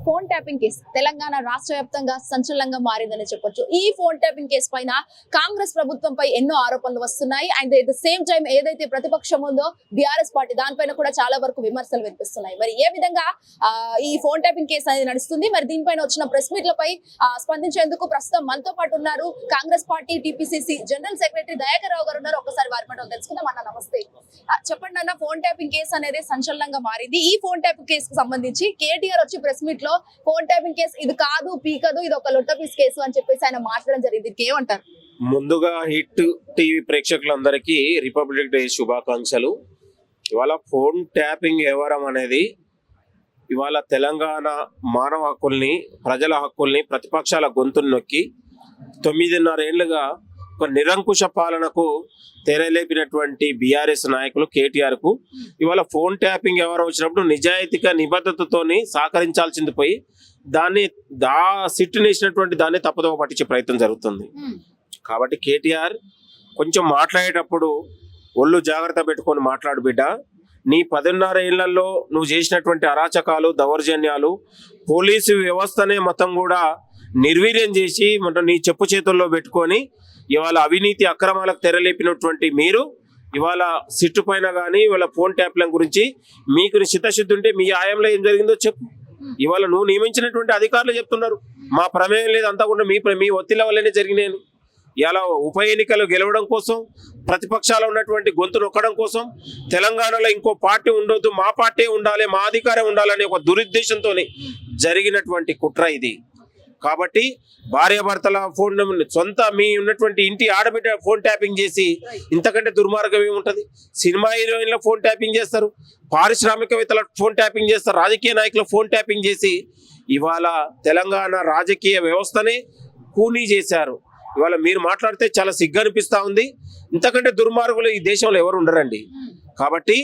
Phone tapping case Telangana రాష్ట్ర వ్యాప్తంగా సంచలనంగా మారిందని చెప్పొచ్చు. ఈ ఫోన్ ట్యాపింగ్ కేసు పైన కాంగ్రెస్ ప్రభుత్వంపై ఎన్నో ఆరోపణలు వస్తున్నాయి. And at the same time ఏదైతే ప్రతిపక్షం ఉందో బీఆర్ఎస్ పార్టీ దానిపైన కూడా చాలా వరకు విమర్శలు వినిపిస్తున్నాయి. మరి ఏ విధంగా ఈ ఫోన్ ట్యాపింగ్ కేసు అనేది నడుస్తుంది, మరి దీనిపైన వచ్చిన ప్రెస్ మీట్లపై స్పందించేందుకు ప్రస్తుతం మనతో పాటు ఉన్నారు Congress party TPCC general secretary Dayakar Rao garu ఉన్నారు. ఒకసారి వారి మాట తెలుసుకుందాం. అన్న నమస్తే, చెప్పండి అన్న, ఫోన్ ట్యాపింగ్ కేసు అనేది సంచలనంగా మారింది. ఈ ఫోన్ ట్యాపింగ్ కేసుకు సంబంధించి కేటీఆర్ వచ్చి ప్రెస్ మీట్ లో ఫోన్ ట్యాపింగ్ కేసు ఇది కాదు, పీకదు, ఇది ఒక లొట్ట పీస్ కేసు అని చెప్పేసి ఆయన మాట్లాడడం జరిగింది. ఏమంటారు? ముందుగా హిట్ టీవీ ప్రేక్షకులందరికీ రిపబ్లిక్ డే శుభాకాంక్షలు. ఇవాళ ఫోన్ ట్యాపింగ్ వ్యవహారం అనేది ఇవాళ తెలంగాణ మానవ హక్కుల్ని, ప్రజల హక్కుల్ని, ప్రతిపక్షాల గొంతులు నొక్కి 9.5 ఏళ్లుగా ఒక నిరంకుశ పాలనకు తెరలేపినటువంటి బీఆర్ఎస్ నాయకులు కేటీఆర్కు ఇవాళ ఫోన్ ట్యాపింగ్ వ్యవహారం వచ్చినప్పుడు నిజాయితీగా నిబద్ధతతోని సహకరించాల్సింది పోయి దాన్ని సిట్టుని వేసినటువంటి దాన్ని తప్పుదోవ పట్టించే ప్రయత్నం జరుగుతుంది. కాబట్టి కేటీఆర్ కొంచెం మాట్లాడేటప్పుడు ఒళ్ళు జాగ్రత్త పెట్టుకొని మాట్లాడు బిడ్డ. నీ 10.5 ఏళ్లలో నువ్వు చేసినటువంటి అరాచకాలు, దౌర్జన్యాలు, పోలీసు వ్యవస్థనే మొత్తం కూడా నిర్వీర్యం చేసి నీ చెప్పు చేతుల్లో పెట్టుకొని ఇవాళ అవినీతి అక్రమాలకు తెరలేపినటువంటి మీరు ఇవాళ సిట్టు పైన కానీ ఇవాళ ఫోన్ ట్యాప్ల గురించి మీకు చిత్తశుద్ధి ఉంటే మీ ఆయంలో ఏం జరిగిందో చెప్పు. ఇవాళ నువ్వు నియమించినటువంటి అధికారులు చెప్తున్నారు మా ప్రమేయం లేదు, అంతా కూడా మీ ఒత్తిళ్ల వల్లనే జరిగినాయి. ఇలా ఉప ఎన్నికలు గెలవడం కోసం, ప్రతిపక్షాలు ఉన్నటువంటి గొంతు నొక్కడం కోసం, తెలంగాణలో ఇంకో పార్టీ ఉండొద్దు, మా పార్టీ ఉండాలి, మా అధికారం ఉండాలనే ఒక దురుద్దేశంతో జరిగినటువంటి కుట్ర ఇది. కాబట్టి భార్యాభర్తల ఫోన్ సొంత మీ ఉన్నటువంటి ఇంటి ఆడబిడ్డ ఫోన్ ట్యాపింగ్ చేసి ఇంతకంటే దుర్మార్గం ఏముంటుంది? సినిమా హీరోయిన్ల ఫోన్ ట్యాపింగ్ చేస్తారు, పారిశ్రామికవేత్తల ఫోన్ ట్యాపింగ్ చేస్తారు, రాజకీయ నాయకుల ఫోన్ ట్యాపింగ్ చేసి ఇవాళ తెలంగాణ రాజకీయ వ్యవస్థనే కూనీ చేశారు. ఇవాళ మీరు మాట్లాడితే చాలా సిగ్గు అనిపిస్తూ ఉంది. ఇంతకంటే దుర్మార్గులు ఈ దేశంలో ఎవరు ఉండరండి. కాబట్టి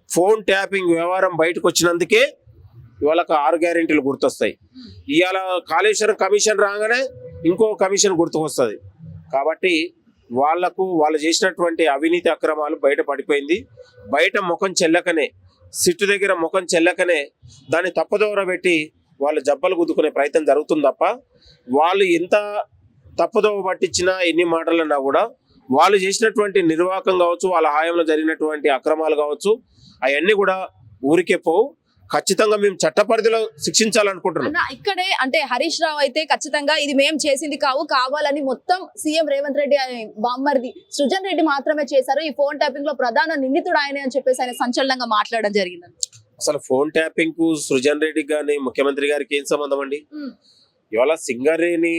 ఫోన్ ట్యాపింగ్ వ్యవహారం బయటకు వచ్చినందుకే ఇవాళ 6 గ్యారెంటీలు గుర్తొస్తాయి. ఇవాళ కాళేశ్వరం కమిషన్ రాగానే ఇంకో కమిషన్ గుర్తుకొస్తుంది. కాబట్టి వాళ్ళు చేసినటువంటి అవినీతి అక్రమాలు బయట పడిపోయింది. బయట ముఖం చెల్లకనే, సిట్టు దగ్గర ముఖం చెల్లకనే దాన్ని తప్పుదోవ పెట్టి వాళ్ళు జబ్బలు గుద్దుకునే ప్రయత్నం జరుగుతుంది తప్ప వాళ్ళు ఎంత తప్పుదోవ పట్టించినా ఎన్ని మాటలన్నా కూడా వాళ్ళు చేసినటువంటి నిర్వాహకం కావచ్చు, వాళ్ళ హాయంలో జరిగినటువంటి అక్రమాలు కావచ్చు, అవన్నీ కూడా ఊరికే పోవు. ఖచ్చితంగా మేము చట్ట పరిధిలో శిక్షించాలనుకుంటున్నాం. ఇక్కడే అంటే హరీష్ రావు అయితే ఖచ్చితంగా ఇది మేము చేసింది కావాలని మొత్తం సీఎం రేవంత్ రెడ్డి బామ్మర్ది సృజన్ రెడ్డి మాత్రమే చేశారు, ఈ ఫోన్ ట్యాపింగ్ లో ప్రధాన నిందితుడు ఆయనే అని చెప్పేసి ఆయన సంచలనంగా మాట్లాడడం జరిగింది. అసలు ఫోన్ ట్యాపింగ్ కు సృజన్ రెడ్డి గాని ముఖ్యమంత్రి గారికి ఏం సంబంధం అండి? ఇవాళ సింగరేణి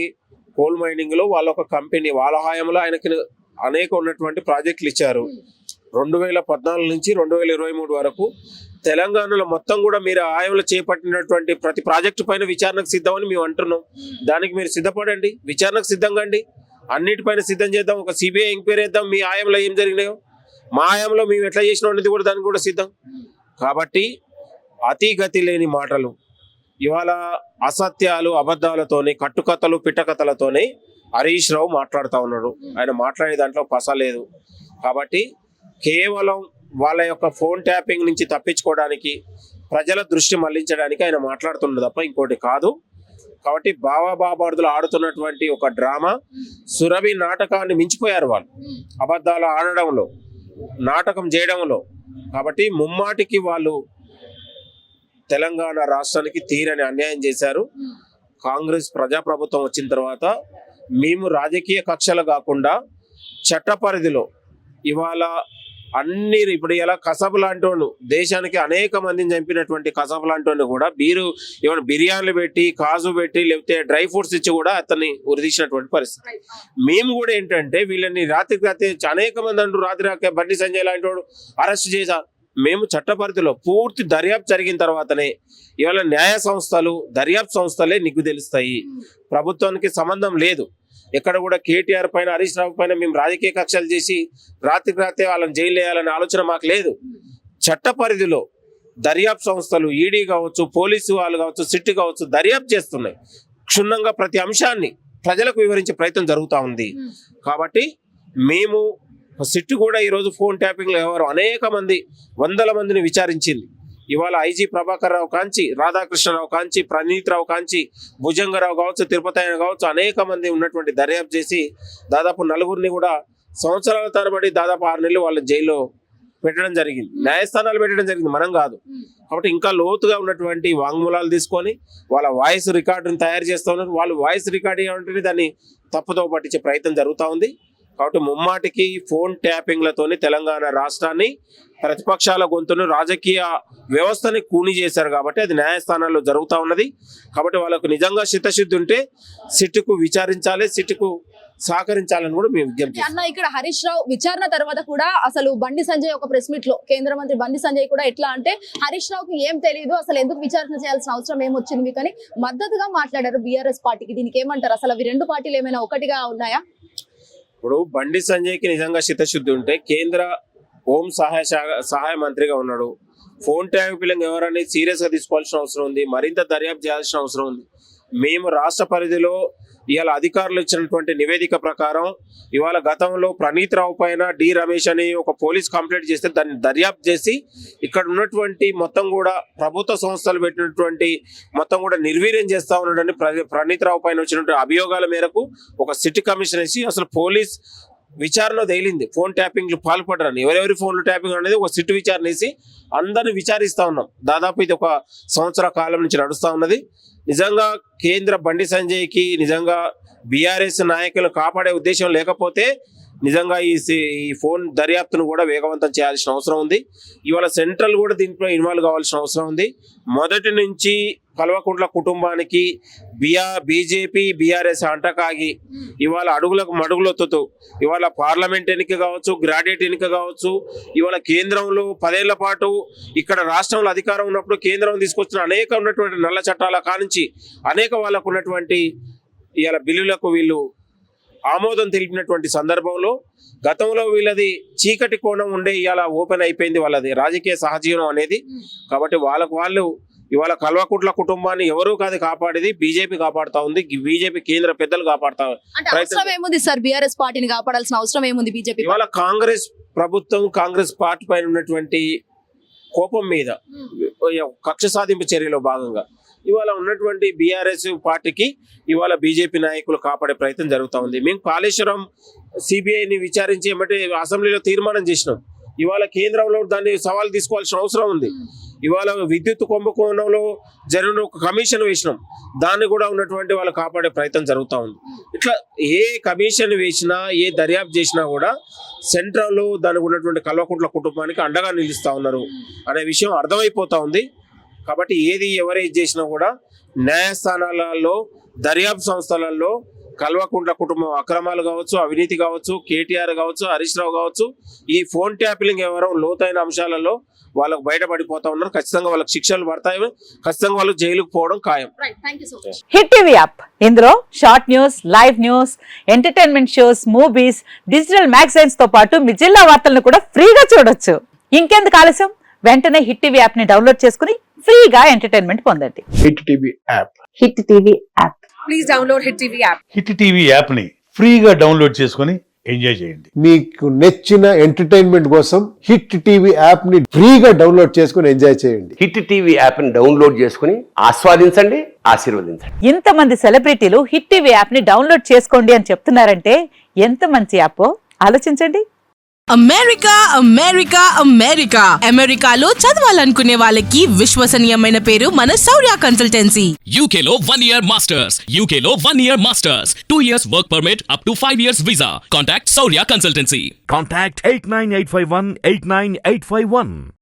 కోల్ మైనింగ్ లో వాళ్ళ ఒక కంపెనీ, వాళ్ళ హాయంలో ఆయనకి అనేక ఉన్నటువంటి ప్రాజెక్టులు ఇచ్చారు. 2014 నుంచి 2023 వరకు తెలంగాణలో మొత్తం కూడా మీరు ఆయంలో చేపట్టినటువంటి ప్రతి ప్రాజెక్టు పైన విచారణకు సిద్ధమని మేము అంటున్నాం. దానికి మీరు సిద్ధపడండి, విచారణకు సిద్ధంగా అండి, అన్నిటిపైన సిద్ధం చేద్దాం, ఒక సిబిఐ ఎంక్వైరీ చేద్దాం. మీ ఆయంలో ఏం జరిగినాయో, మా ఆయంలో మేము ఎట్లా చేసినాం అనేది కూడా దానికి కూడా సిద్ధం. కాబట్టి అతి గతి లేని మాటలు, ఇవాళ అసత్యాలు, అబద్ధాలతోని, కట్టుకథలు, పిట్టకథలతోనే హరీష్ రావు మాట్లాడుతూ ఉన్నాడు. ఆయన మాట్లాడే దాంట్లో పస లేదు. కాబట్టి కేవలం వాళ్ళ యొక్క ఫోన్ ట్యాపింగ్ నుంచి తప్పించుకోవడానికి, ప్రజల దృష్టి మళ్లించడానికి ఆయన మాట్లాడుతున్నది తప్ప ఇంకోటి కాదు. కాబట్టి బాబార్దులు ఆడుతున్నటువంటి ఒక డ్రామా, సురభి నాటకాన్ని మించిపోయారు వాళ్ళు అబద్ధాలు ఆడడంలో, నాటకం చేయడంలో. కాబట్టి ముమ్మాటికి వాళ్ళు తెలంగాణ రాష్ట్రానికి తీరని అన్యాయం చేశారు. కాంగ్రెస్ ప్రజాప్రభుత్వం వచ్చిన తర్వాత మేము రాజకీయ కక్షలు కాకుండా చట్ట పరిధిలో ఇవాళ అన్ని, ఇప్పుడు ఇలా కసబ్ లాంటి వాళ్ళు, దేశానికి అనేక మందిని చంపినటువంటి కసబ్ లాంటి వాళ్ళు కూడా ఏమైనా బిర్యానీలు పెట్టి, కాజు పెట్టి, లేకపోతే డ్రై ఫ్రూట్స్ ఇచ్చి కూడా అతన్ని ఉరిదీసినటువంటి పరిస్థితి. మేము కూడా ఏంటంటే వీళ్ళని రాత్రి అనేక మంది అంటూ రాత్రి బండి సంజయ్ లాంటి వాడు అరెస్ట్ చేశా. మేము చట్టపరిధిలో పూర్తి దర్యాప్తు జరిగిన తర్వాతనే ఇవాళ న్యాయ సంస్థలు, దర్యాప్తు సంస్థలే నిగ్గు తెలుస్తాయి. ప్రభుత్వానికి సంబంధం లేదు. ఎక్కడ కూడా కేటీఆర్ పైన, హరీష్ రావు పైన మేము రాజకీయ కక్షలు చేసి రాత్రి వాళ్ళని జైలు వేయాలనే ఆలోచన మాకు లేదు. చట్ట పరిధిలో దర్యాప్తు సంస్థలు, ఈడీ కావచ్చు, పోలీసు వాళ్ళు కావచ్చు, సిట్ కావచ్చు, దర్యాప్తు చేస్తున్నాయి. క్షుణ్ణంగా ప్రతి అంశాన్ని ప్రజలకు వివరించే ప్రయత్నం జరుగుతూ ఉంది. కాబట్టి మేము సిట్టు కూడా ఈరోజు ఫోన్ ట్యాపింగ్లో ఎవరు అనేక మంది, 100ల మందిని విచారించింది. ఇవాళ ఐజీ ప్రభాకర్ రావు కాంచి, రాధాకృష్ణరావు కాంచి, ప్రణీత్ రావు కాంచి, భుజంగరావు కావచ్చు, తిరుపతి ఆయన కావచ్చు, అనేక మంది ఉన్నటువంటి దర్యాప్తు చేసి దాదాపు నలుగురిని కూడా సంవత్సరాల తరబడి దాదాపు 6 నెలలు వాళ్ళ జైల్లో పెట్టడం జరిగింది, న్యాయస్థానాలు పెట్టడం జరిగింది, మనం కాదు. కాబట్టి ఇంకా లోతుగా ఉన్నటువంటి వాంగ్మూలాలు తీసుకొని వాళ్ళ వాయిస్ రికార్డుని తయారు చేస్తూ ఉన్నారు. వాళ్ళు వాయిస్ రికార్డింగ్ అంటే దాన్ని తప్పుదో పట్టించే ప్రయత్నం జరుగుతూ ఉంది. కాబట్టి ముమ్మాటికి ఫోన్ ట్యాపింగ్లతోని తెలంగాణ రాష్ట్రాన్ని, ప్రతిపక్షాల గొంతును, రాజకీయ వ్యవస్థని కూని చేశారు. కాబట్టి అది న్యాయస్థానాల్లో జరుగుతూ ఉన్నది. కాబట్టి వాళ్ళకు నిజంగా చిత్తశుద్ధి ఉంటే సిట్టుకు విచారించాలి, సిట్టుకు సహకరించాలని కూడా మేము విజ్ఞప్తి అన్న. ఇక్కడ హరీష్ రావు విచారణ తర్వాత కూడా అసలు బండి సంజయ్ ఒక ప్రెస్ మీట్ లో కేంద్ర మంత్రి బండి సంజయ్ కూడా ఎట్లా అంటే హరీష్ రావుకి ఏం తెలియదు, అసలు ఎందుకు విచారణ చేయాల్సిన అవసరం ఏమొచ్చింది మీకు అని మద్దతుగా మాట్లాడారు బీఆర్ఎస్ పార్టీకి. దీనికి ఏమంటారు? అసలు అవి రెండు పార్టీలు ఏమైనా ఒకటిగా ఉన్నాయా? ఇప్పుడు బండి సంజయ్కి నిజంగా చిత్తశుద్ధి ఉంటే కేంద్ర హోం సహాయ మంత్రిగా ఉన్నాడు. ఫోన్ ట్యాపింగ్ ఎవరని సీరియస్ గా తీసుకోవాల్సిన అవసరం ఉంది, మరింత దర్యాప్తు చేయాల్సిన అవసరం ఉంది. మేము రాష్ట్ర పరిధిలో ఇవాళ అధికారులు ఇచ్చినటువంటి నివేదిక ప్రకారం ఇవాళ గతంలో ప్రణీత్ రావు పైన డి రమేష్ అని ఒక పోలీస్ కంప్లైంట్ చేస్తే దాన్ని దర్యాప్తు చేసి ఇక్కడ ఉన్నటువంటి మొత్తం కూడా ప్రభుత్వ సంస్థలు పెట్టినటువంటి మొత్తం కూడా నిర్వీర్యం చేస్తా ఉన్నాడని ప్రణీత్ రావు పైన వచ్చినటువంటి అభియోగాల మేరకు ఒక సిటీ కమిషన్ వేసి అసలు పోలీస్ విచారణ తేలింది. ఫోన్ ట్యాపింగ్లు పాల్పడరని, ఎవరెవరి ఫోన్లు ట్యాపింగ్ అనేది ఒక సిట్ విచారణ వేసి అందరిని విచారిస్తా ఉన్నాం. దాదాపు ఇది ఒక సంవత్సర కాలం నుంచి నడుస్తా ఉన్నది. నిజంగా కేంద్ర బండి సంజయ్కి నిజంగా బీఆర్ఎస్ నాయకులు కాపాడే ఉద్దేశం లేకపోతే నిజంగా ఈ ఫోన్ దర్యాప్తును కూడా వేగవంతం చేయాల్సిన అవసరం ఉంది. ఇవాళ సెంట్రల్ కూడా దీంట్లో ఇన్వాల్వ్ కావాల్సిన అవసరం ఉంది. మొదటి నుంచి కల్వకుంట్ల కుటుంబానికి బీజేపీ బీఆర్ఎస్ అంటకాగి ఇవాళ అడుగులకు మడుగులొత్తుతూ ఇవాళ పార్లమెంట్ ఎన్నిక కావచ్చు, గ్రాడ్యుయేట్ ఎన్నిక కావచ్చు, ఇవాళ కేంద్రంలో 10 ఏళ్ల పాటు ఇక్కడ రాష్ట్రంలో అధికారం ఉన్నప్పుడు కేంద్రం తీసుకొచ్చిన అనేక ఉన్నటువంటి నల్ల చట్టాల కానించి అనేక వాళ్ళకు ఉన్నటువంటి ఇవాళ బిల్లులకు వీళ్ళు ఆమోదం తెలిపినటువంటి సందర్భంలో గతంలో వీళ్ళది చీకటి కోణం ఉండే ఇవాళ ఓపెన్ అయిపోయింది వాళ్ళది రాజకీయ సహజీవనం అనేది. కాబట్టి వాళ్ళు ఇవాళ కల్వకుంట్ల కుటుంబాన్ని ఎవరూ కాదు కాపాడేది, బీజేపీ కాపాడుతా ఉంది, బీజేపీ కేంద్ర పెద్దలు కాపాడుతా. సార్ బీఆర్ఎస్ పార్టీని కాపాడాల్సిన అవసరం ఏముంది బీజేపీ? ఇవాళ కాంగ్రెస్ ప్రభుత్వం కాంగ్రెస్ పార్టీ పైన ఉన్నటువంటి కోపం మీద కక్ష సాధింపు చర్యలో భాగంగా ఇవాళ ఉన్నటువంటి బీఆర్ఎస్ పార్టీకి ఇవాళ బీజేపీ నాయకులు కాపాడే ప్రయత్నం జరుగుతూ ఉంది. మేము కాళేశ్వరం సిబిఐని విచారించి ఏమంటే అసెంబ్లీలో తీర్మానం చేసినాం. ఇవాళ కేంద్రంలో దాన్ని సవాల్ తీసుకోవాల్సిన అవసరం ఉంది. ఇవాళ విద్యుత్ కుంభకోణంలో జరిగిన ఒక కమిషన్ వేసినాం, దాన్ని కూడా ఉన్నటువంటి వాళ్ళు కాపాడే ప్రయత్నం జరుగుతూ ఉంది. ఇట్లా ఏ కమిషన్ వేసినా ఏ దర్యాప్తు చేసినా కూడా సెంట్రల్లో దానికి ఉన్నటువంటి కల్వకుంట్ల కుటుంబానికి అండగా నిలుస్తూ ఉన్నారు అనే విషయం అర్థమైపోతా ఉంది. కాబట్టి ఏది ఎవరేది చేసినా కూడా న్యాయస్థానాలలో దర్యాప్తు సంస్థలలో కల్వకుంట్ల కుటుంబం అక్రమాలు కావచ్చు, అవినీతి కావచ్చు, కేటీఆర్ కావచ్చు, హరీష్ రావు కావచ్చు, ఈ ఫోన్ ట్యాపింగ్ ఎవరో లోతైన అంశాలలో వాళ్ళకు బయటపడిపోతా ఉన్నారు. ఖచ్చితంగా వాళ్ళకి శిక్షలు పడతాయి, ఖచ్చితంగా వాళ్ళు జైలుకు పోవడం ఖాయం. హిట్ టీవీ యాప్, ఇందులో short news, live news, entertainment shows, movies, digital magazines తో పాటు మీ జిల్లా వార్తలను కూడా ఫ్రీగా చూడొచ్చు. ఇంకెందుకు ఆలస్యం, వెంటనే హిట్ టీవీ యాప్ ని డౌన్లోడ్ చేసుకుని ఫ్రీగా ఎంటర్టైన్మెంట్ పొందండి. Hit TV app. Hit TV app. Please download hit TV app. Hit TV app ని ఫ్రీగా డౌన్లోడ్ చేసుకుని ఎంజాయ్ చేయండి. మీకు నచ్చిన ఎంటర్టైన్మెంట్ కోసం హిట్ టీవీ యాప్ ని ఫ్రీగా డౌన్లోడ్ చేసుకుని ఎంజాయ్ చేయండి. హిట్ టీవీ యాప్ ని డౌన్లోడ్ చేసుకుని ఆస్వాదించండి, ఆశీర్వదించండి. ఇంతమంది సెలబ్రిటీలు హిట్ టీవీ యాప్ ని డౌన్లోడ్ చేసుకోండి అని చెప్తున్నారంటే ఎంత మంచి యాప్ ఆలోచించండి. అమెరికా అమెరికా అమెరికా అమెరికాలో చదవాలనుకునే వాళ్ళకి విశ్వసనీయమైన పేరు మన శౌర్య కన్సల్టెన్సీ. UK లో 1 year masters. UK లో 1 year masters. 2 years work permit up to 5 years visa. Contact Saurya Consultancy. Contact 89851 89851.